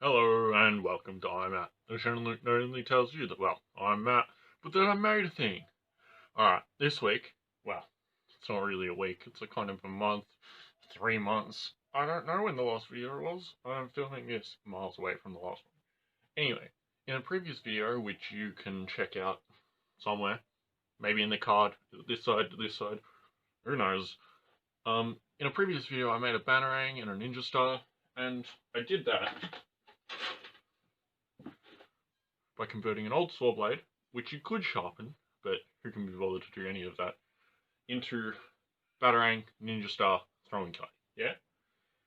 Hello and welcome to i.made.a.ting, the channel that not only tells you that, well, I'm Matt, but that I made a thing. Alright, this week, well, it's not really a week, it's a kind of a month, 3 months. I don't know when the last video was. I'm filming this miles away from the last one. Anyway, in a previous video, which you can check out somewhere, maybe in the card, this side to this side, who knows. In a previous video I made a Batarang and a Ninja Star, and I did that by converting an old saw blade, which you could sharpen, but who can be bothered to do any of that, into Batarang, Ninja Star, throwing kite. Yeah?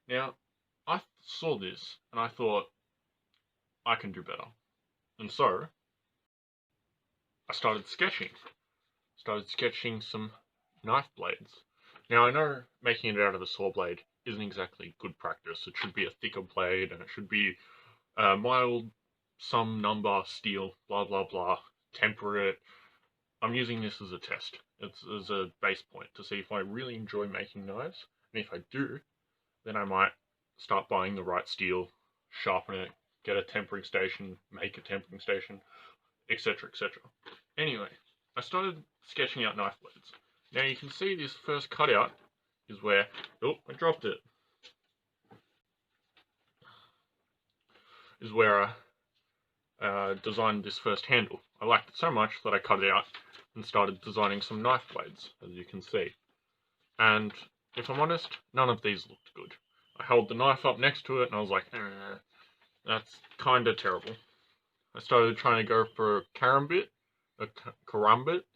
Now, I saw this, and I thought, I can do better. And so, I started sketching. Some knife blades. Now, I know making it out of a saw blade isn't exactly good practice. It should be a thicker blade, and it should be mild, some number steel, blah blah blah, temper it. I'm using this as a test. It's as a base point to see if I really enjoy making knives, and if I do, then I might start buying the right steel, sharpen it, get a tempering station, make a tempering station, etc, etc. Anyway, I started sketching out knife blades. Now you can see this first cutout is where, oh, I dropped it, is where I designed this first handle. I liked it so much that I cut it out and started designing some knife blades, as you can see. And if I'm honest, none of these looked good. I held the knife up next to it and I was like, that's kinda terrible. I started trying to go for a karambit,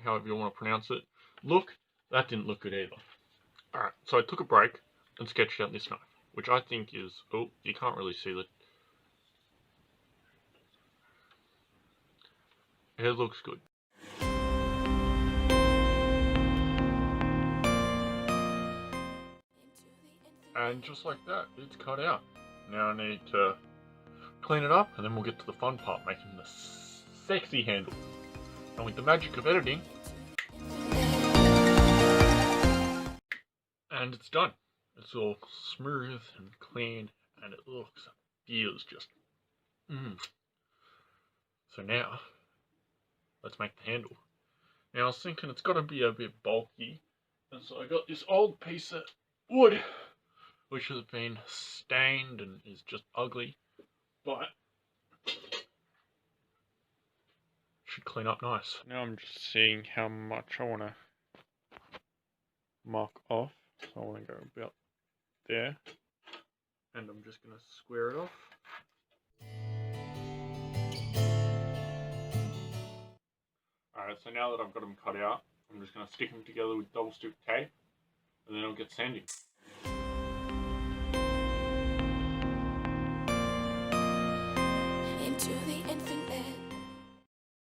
however you want to pronounce it. Look, that didn't look good either. Alright, so I took a break and sketched out this knife, which I think is, oh, you can't really see the it looks good. And just like that, it's cut out. Now I need to clean it up, and then we'll get to the fun part, making the sexy handles. And with the magic of editing, and it's done. It's all smooth and clean, and it looks and feels just So now, let's make the handle. Now I was thinking it's got to be a bit bulky, and so I got this old piece of wood, which has been stained and is just ugly, but should clean up nice. Now I'm just seeing how much I want to mark off. So I want to go about there, and I'm just going to square it off. Alright, so now that I've got them cut out, I'm just going to stick them together with double stick tape, and then I'll get sanding.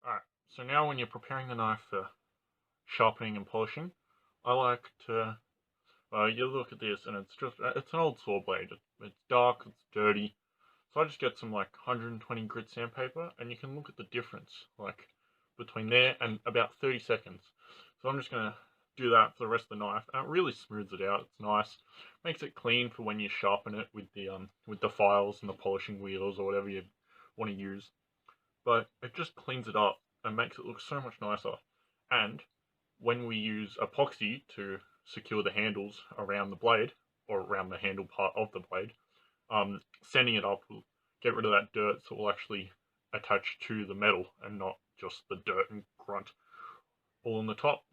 Alright, so now when you're preparing the knife for sharpening and polishing, I like to, you look at this and it's an old saw blade. It's dark, it's dirty. So I just get some like 120 grit sandpaper, and you can look at the difference, like between there and about 30 seconds. So I'm just going to do that for the rest of the knife, and it really smooths it out. It's nice, makes it clean for when you sharpen it with the files and the polishing wheels or whatever you want to use. But it just cleans it up and makes it look so much nicer. And when we use epoxy to secure the handles around the blade, or around the handle part of the blade, sanding it up will get rid of that dirt, so it will actually attach to the metal and not just the dirt and grunt all on the top.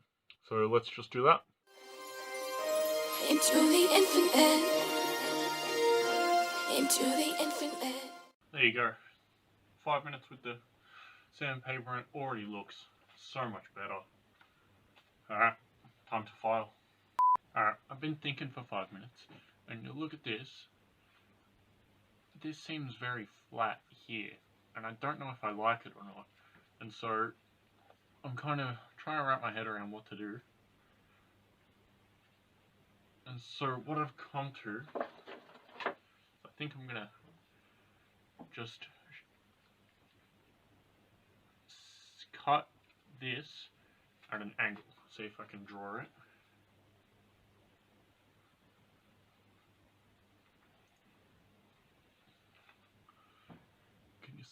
So let's just do that. Into the infinite. Into the infinite. There you go. 5 minutes with the sandpaper and it already looks so much better. Alright, time to file. Alright, I've been thinking for 5 minutes, and you look at this. This seems very flat here, and I don't know if I like it or not. And so, I'm kind of trying to wrap my head around what to do. And so, what I've come to, I think I'm gonna just cut this at an angle. See if I can draw it.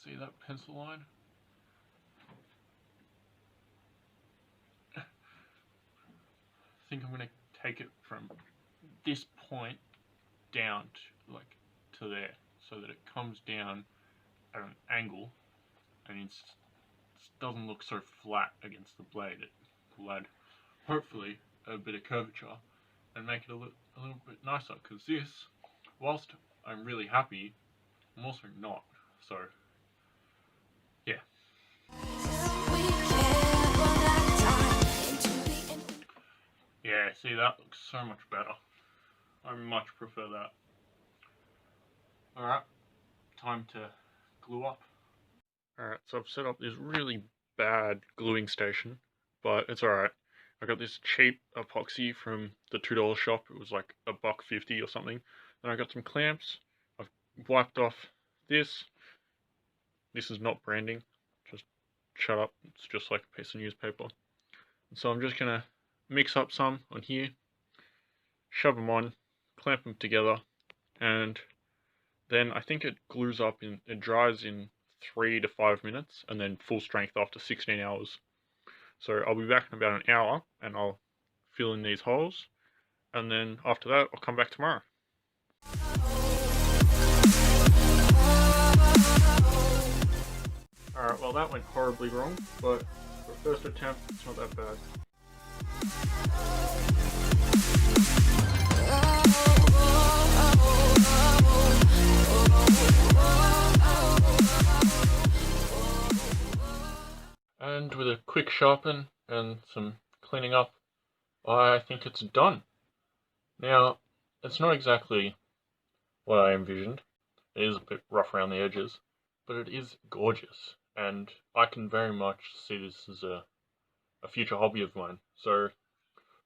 see that pencil line? I think I'm going to take it from this point down to there, so that it comes down at an angle and it doesn't look so flat against the blade. It will add, hopefully, a bit of curvature and make it a little bit nicer, because this, whilst I'm really happy, I'm also not. So, yeah. Yeah, see, that looks so much better. I much prefer that. Alright, time to glue up. Alright, so I've set up this really bad gluing station, but it's alright. I got this cheap epoxy from the $2 shop. It was like $1.50 or something. Then I got some clamps. I've wiped off this. This is not branding. Just shut up. It's just like a piece of newspaper. So I'm just gonna mix up some on here, shove them on, clamp them together, and then I think it glues up it dries in 3 to 5 minutes, and then full strength after 16 hours. So I'll be back in about an hour, and I'll fill in these holes, and then after that I'll come back tomorrow. Alright, well that went horribly wrong, but for a first attempt, it's not that bad. And with a quick sharpen and some cleaning up, I think it's done. Now, it's not exactly what I envisioned. It is a bit rough around the edges, but it is gorgeous, and I can very much see this as a future hobby of mine. So,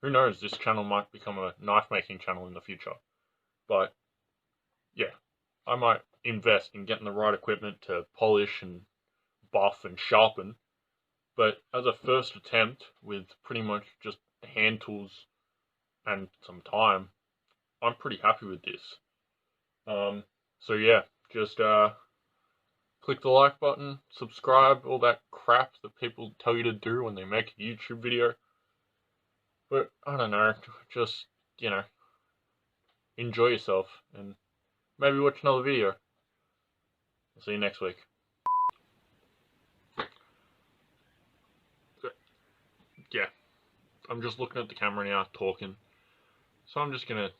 who knows, this channel might become a knife making channel in the future. But, yeah, I might invest in getting the right equipment to polish and buff and sharpen. But as a first attempt, with pretty much just hand tools and some time, I'm pretty happy with this. So yeah, just click the like button, subscribe, all that crap that people tell you to do when they make a YouTube video. But I don't know, just, you know, enjoy yourself and maybe watch another video. I'll see you next week. Yeah, I'm just looking at the camera now, talking. So I'm just gonna